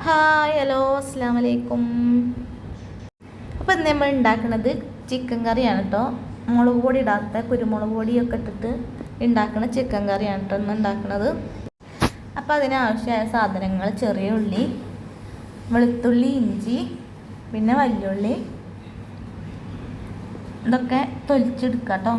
Hi hello അസ്സാം വലൈക്കും. അപ്പോൾ ഇന്ന് നമ്മൾ ഉണ്ടാക്കുന്നത് ചിക്കൻ കറിയാണ് കേട്ടോ. മുളക് പൊടി ഇടാത്ത കുരുമുളക് പൊടിയൊക്കെ ഇട്ടിട്ട് ഉണ്ടാക്കുന്ന ചിക്കൻ കറിയാണ് കേട്ടോ ഇന്ന് ഉണ്ടാക്കുന്നത്. അപ്പോൾ അതിനാവശ്യമായ സാധനങ്ങൾ ചെറിയ ഉള്ളി, വെളുത്തുള്ളി, ഇഞ്ചി, പിന്നെ വലിയുള്ളി, ഇതൊക്കെ തൊലിച്ചെടുക്കാം കേട്ടോ.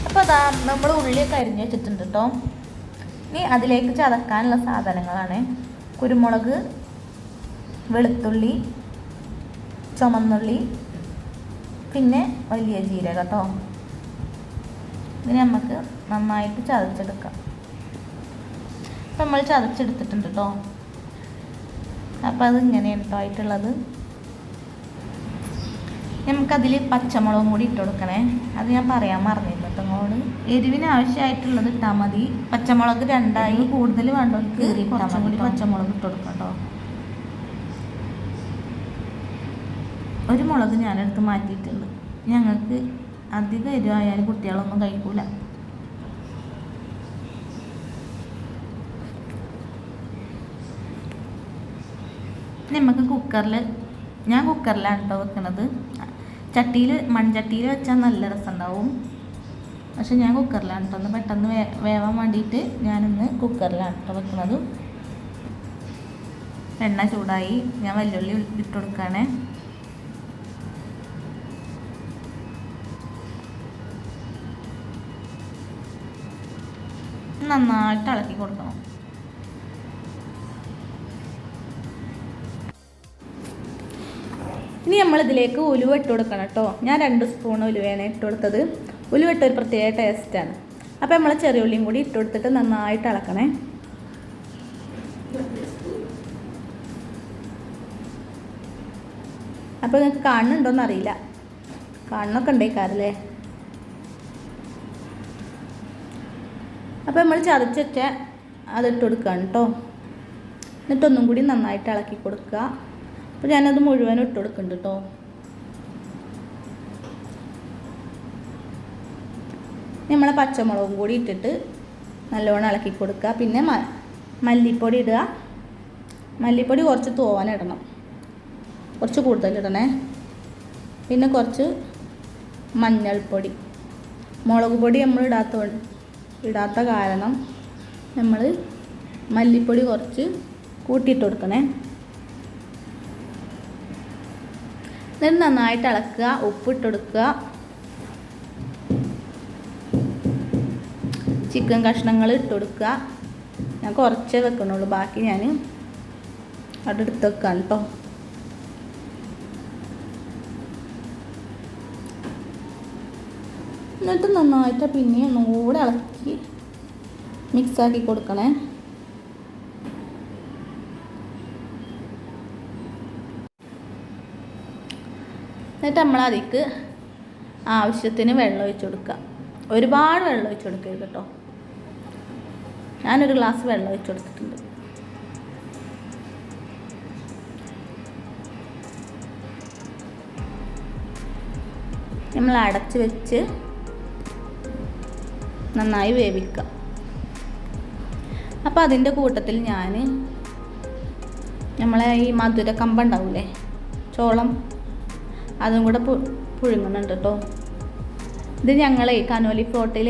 അപ്പോൾ അതാ നമ്മൾ ഉള്ളിയൊക്കെ അരിഞ്ഞ് വെച്ചിട്ടുണ്ട് കേട്ടോ. ഇനി അതിലേക്ക് ചതക്കാനുള്ള സാധനങ്ങളാണ് കുരുമുളക്, വെളുത്തുള്ളി, ചുമന്നുള്ളി, പിന്നെ വലിയ ജീരകം കേട്ടോ. ഇതിന് നമുക്ക് നന്നായിട്ട് ചതച്ചെടുക്കാം. അപ്പം നമ്മൾ ചതച്ചെടുത്തിട്ടുണ്ട് കേട്ടോ. അപ്പോൾ അത് ഇങ്ങനെയാണ് കേട്ടോ ആയിട്ടുള്ളത്. നമുക്കതിൽ പച്ചമുളകും കൂടി ഇട്ട് കൊടുക്കണേ. അത് ഞാൻ പറയാൻ മറന്നില്ല കേട്ടോ നിങ്ങളോട്. എരിവിന് ആവശ്യമായിട്ടുള്ളത് ഇട്ടാൽ മതി. പച്ചമുളക് രണ്ടായി കൂടുതൽ വേണ്ടവർക്ക് കുറച്ചും കൂടി പച്ചമുളക് ഇട്ട് കൊടുക്കാം കേട്ടോ. ഒരു മുളക് ഞാനെടുത്ത് മാറ്റിയിട്ടുണ്ട്. ഞങ്ങൾക്ക് അധികം എരിവായാലും കുട്ടികളൊന്നും കഴിക്കൂല. നമുക്ക് ഞാൻ കുക്കറിലാണ് കേട്ടോ വെക്കുന്നത്. മൺചട്ടിയിൽ വെച്ചാൽ നല്ല രസമുണ്ടാവും. പക്ഷെ ഞാൻ കുക്കറിലാണ് കേട്ടോ. ഒന്ന് പെട്ടെന്ന് വേവാൻ വേണ്ടിയിട്ട് ഞാനിന്ന് കുക്കറിലാണ് കേട്ടോ വെക്കുന്നത്. എണ്ണ ചൂടായി. ഞാൻ വെല്ലുള്ളി ഇട്ട് കൊടുക്കുകയാണേ. നന്നായിട്ട് ഇളക്കി കൊടുക്കണം. ഇനി നമ്മളിതിലേക്ക് ഉലുവ ഇട്ട് കൊടുക്കണം കേട്ടോ. ഞാൻ 2 സ്പൂൺ ഉലുവയാണ് ഇട്ട് കൊടുത്തത്. ഉലുവ ഇട്ട ഒരു പ്രത്യേക ടേസ്റ്റാണ്. അപ്പോൾ നമ്മൾ ചെറിയ ഉള്ളിയും കൂടി ഇട്ട് കൊടുത്തിട്ട് നന്നായിട്ട് ഇളക്കണേ. അപ്പോൾ നിങ്ങൾക്ക് കാണുന്നുണ്ടോയെന്ന് അറിയില്ല. കാണുന്നൊക്കെ ഉണ്ടേക്കാരല്ലേ. അപ്പോൾ നമ്മൾ ചതച്ചിട്ട അതിട്ട് കൊടുക്കുകയാണ് കേട്ടോ. എന്നിട്ടൊന്നും കൂടി നന്നായിട്ട് ഇളക്കി കൊടുക്കുക. അപ്പോൾ ഞാനത് മുഴുവനും ഇട്ട് കൊടുക്കുന്നുണ്ട് കേട്ടോ. നമ്മളെ പച്ചമുളകും കൂടി ഇട്ടിട്ട് നല്ലോണം ഇളക്കി കൊടുക്കുക. പിന്നെ മല്ലിപ്പൊടി ഇടുക. മല്ലിപ്പൊടി കുറച്ച് തോനെ കുറച്ച് കൂടുതലിടണേ. പിന്നെ കുറച്ച് മഞ്ഞൾപ്പൊടി. മുളക് പൊടി നമ്മൾ ഇടാത്ത കാരണം നമ്മൾ മല്ലിപ്പൊടി കുറച്ച് കൂട്ടിയിട്ട് കൊടുക്കണേ. എന്നിട്ട് നന്നായിട്ട് ഇളക്കുക. ഉപ്പിട്ട് കൊടുക്കുക. ചിക്കൻ കഷ്ണങ്ങൾ ഇട്ട് കൊടുക്കുക. ഞാൻ കുറച്ചേ വെക്കണുള്ളൂ. ബാക്കി ഞാൻ അവിടെ എടുത്ത് വെക്കാം കേട്ടോ. എന്നിട്ട് നന്നായിട്ട് പിന്നെ ഒന്നുകൂടെ ഇളക്കി മിക്സാക്കി കൊടുക്കണേ. എന്നിട്ട് നമ്മളതിലേക്ക് ആവശ്യത്തിന് വെള്ളം ഒഴിച്ച് കൊടുക്കുക. ഒരുപാട് വെള്ളം ഒഴിച്ച് കൊടുക്കരുത് കേട്ടോ. ഞാനൊരു ഗ്ലാസ് വെള്ളം ഒഴിച്ച് കൊടുത്തിട്ടുണ്ട്. നമ്മൾ അടച്ച് വെച്ച് നന്നായി വേവിക്കുക. അപ്പോൾ അതിൻ്റെ കൂട്ടത്തിൽ ഞാൻ നമ്മളെ ഈ മധുരക്കമ്പ ഉണ്ടാവില്ലേ, ചോളം, അതും കൂടെ പുഴുങ്ങുന്നുണ്ട് കേട്ടോ. ഇത് ഞങ്ങളെ കനോലി ഫ്ലോട്ടിൽ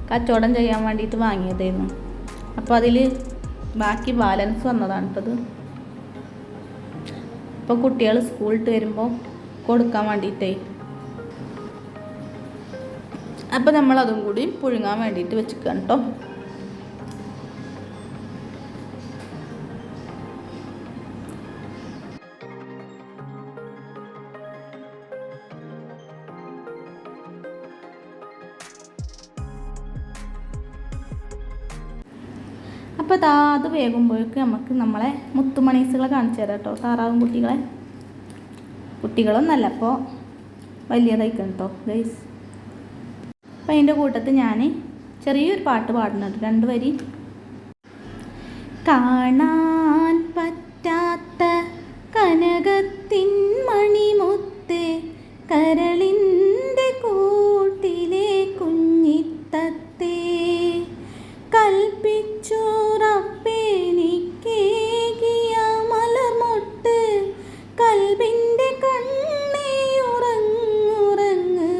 കച്ചവടം ചെയ്യാൻ വേണ്ടിയിട്ട് വാങ്ങിയതായിരുന്നു. അപ്പോൾ അതിൽ ബാക്കി ബാലൻസ് വന്നതാണ് കേട്ടത്. അപ്പോൾ കുട്ടികൾ സ്കൂളിട്ട് വരുമ്പോൾ കൊടുക്കാൻ വേണ്ടിയിട്ടേ. അപ്പോൾ നമ്മളതും കൂടി പുഴുങ്ങാൻ വേണ്ടിയിട്ട് വെച്ചിരിക്കുകയാണ് കേട്ടോ. അപ്പോൾ അത് വേകുമ്പോഴേക്ക് നമുക്ക് നമ്മളെ മുത്തുമണീസുകളെ കാണിച്ചു തരാം കേട്ടോ, താറാവും കുട്ടികളെ. കുട്ടികളൊന്നല്ല, അപ്പോൾ വലിയതായിക്കണം കേട്ടോ ഗൈസ്. അപ്പം അതിൻ്റെ കൂട്ടത്തിൽ ഞാൻ ചെറിയൊരു പാട്ട് പാടുന്നുണ്ട്, 2 വരി. കാണാൻ പറ്റാത്ത കനകത്തിൻ മണിമുത്തേ, കരളിൻ്റെ കൂട്ടിലെ കുഞ്ഞിത്തത്തേ, കൽപ്പിച്ചു റബ്ബെനിക്കേകിയ മലർമൊട്ട്, കൽബിൻ്റെ കണ്ണേ ഉറങ്ങുറങ്ങ്,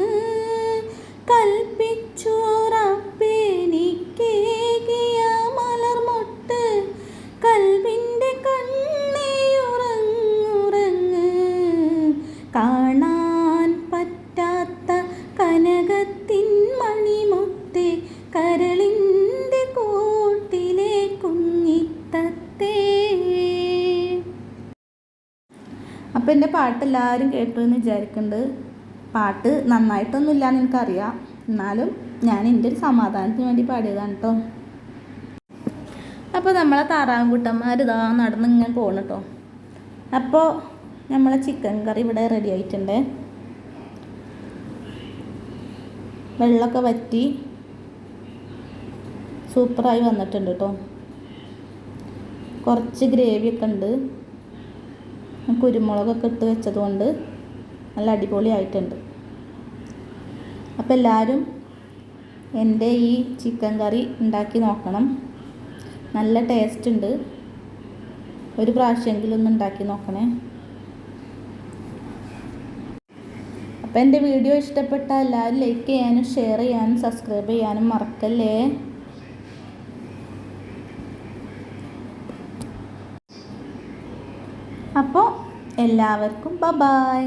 കൽപ്പിച്ചു റബ്ബെനിക്കേകിയ മലർമൊട്ട്, കൽബിൻ്റെ കണ്ണേ ഉറങ്ങുറങ്ങ്, കാണാൻ പറ്റാത്ത കനകത്തിൻ മണിമുത്തേ, കരളിൻ്റെ കൂട്ടിലെ കുഞ്ഞിത്തത്തേ. അപ്പം എൻ്റെ പാട്ട് എല്ലാവരും കേട്ടു എന്ന് വിചാരിക്കുന്നുണ്ട്. പാട്ട് നന്നായിട്ടൊന്നുമില്ല എന്ന് എനിക്കറിയാം, എന്നാലും ഞാൻ എൻ്റെ ഒരു സമാധാനത്തിന് വേണ്ടി പാടിയതാണ് കേട്ടോ. അപ്പോൾ നമ്മളെ താറാവുംകുട്ടന്മാർ ഇതാ നടന്ന് ഇങ്ങനെ പോകണം കേട്ടോ. അപ്പോൾ നമ്മളെ ചിക്കൻ കറി ഇവിടെ റെഡി ആയിട്ടുണ്ട്. വെള്ളമൊക്കെ വറ്റി സൂപ്പറായി വന്നിട്ടുണ്ട് കേട്ടോ. കുറച്ച് ഗ്രേവിയൊക്കെ ഉണ്ട്, കുരുമുളകൊക്കെ ഇട്ട് വെച്ചതുകൊണ്ട് നല്ല അടിപൊളി ആയിട്ടുണ്ട്. അപ്പോൾ എല്ലാവരും എൻ്റെ ഈ ചിക്കൻ കറി ഉണ്ടാക്കി നോക്കണം, നല്ല ടേസ്റ്റ് ഉണ്ട്. ഒരു പ്രാവശ്യമെങ്കിലും ഒന്ന് ഉണ്ടാക്കി നോക്കണേ. അപ്പോൾ എൻ്റെ വീഡിയോ ഇഷ്ടപ്പെട്ടാൽ എല്ലാവരും ലൈക്ക് ചെയ്യാനും ഷെയർ ചെയ്യാനും സബ്സ്ക്രൈബ് ചെയ്യാനും മറക്കല്ലേ. അപ്പോൾ എല്ലാവർക്കും ബൈ.